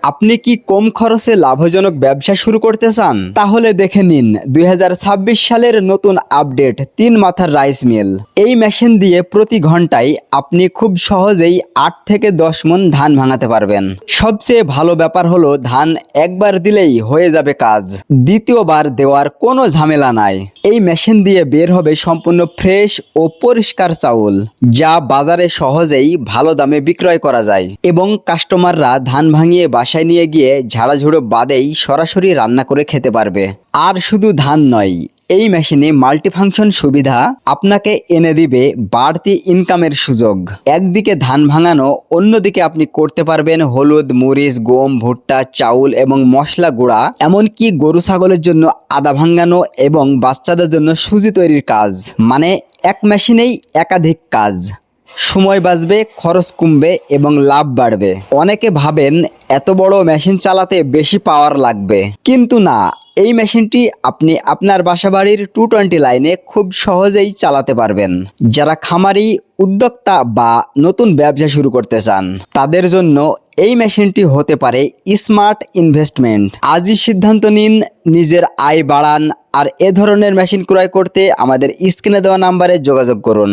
আপনি কি কম খরচে লাভজনক ব্যবসা শুরু করতে চান? তাহলে দেখে নিন 2026 সালের নতুন আপডেট 3 মাথার রাইস মিল। এই মেশিন দিয়ে প্রতি ঘন্টায় আপনি খুব সহজেই 8 থেকে 10 মণ ধান ভাঙাতে পারবেন। সবচেয়ে ভালো ব্যাপার হলো ধান একবার দিলেই হয়ে যাবে কাজ, দ্বিতীয়বার দেওয়ার কোনো ঝামেলা নাই। এই মেশিন দিয়ে বের হবে সম্পূর্ণ ফ্রেশ ও পরিষ্কার চাউল, যা বাজারে সহজেই ভালো দামে বিক্রয় করা যায় এবং কাস্টমাররা ধান ভাঙিয়ে বাসায় নিয়ে গিয়ে ঝাড়াঝুড়ো বাদেই সরাসরি রান্না করে খেতে পারবে। আর শুধু ধান নয়, এই মেশিনে মাল্টিফাংশন সুবিধা আপনাকে এনে দিবে বাড়তি ইনকামের সুযোগ। একদিকে ধান ভাঙানো, অন্যদিকে আপনি করতে পারবেন হলুদ, মরিচ, গম, ভুট্টা, চাউল এবং মশলা গুঁড়া, এমনকি গরু ছাগলের জন্য আদা ভাঙানো এবং বাচ্চাদের জন্য সুজি তৈরির কাজ। মানে এক মেশিনেই একাধিক কাজ। সময় বাঁচবে, খরচ কমবে এবং লাভ বাড়বে। অনেকে ভাবেন এত বড় মেশিন চালাতে বেশি পাওয়ার লাগবে, কিন্তু না, এই মেশিনটি আপনি আপনার বাসাবাড়ির 220 লাইনে খুব সহজেই চালাতে পারবেন। যারা খামারি, উদ্যোক্তা বা নতুন ব্যবসা শুরু করতে চান, তাদের জন্য এই মেশিনটি হতে পারে স্মার্ট ইনভেস্টমেন্ট। আজই সিদ্ধান্ত নিন, নিজের আয় বাড়ান আর এ ধরনের মেশিন ক্রয় করতে আমাদের স্ক্রিনে দেওয়া নাম্বারে যোগাযোগ করুন।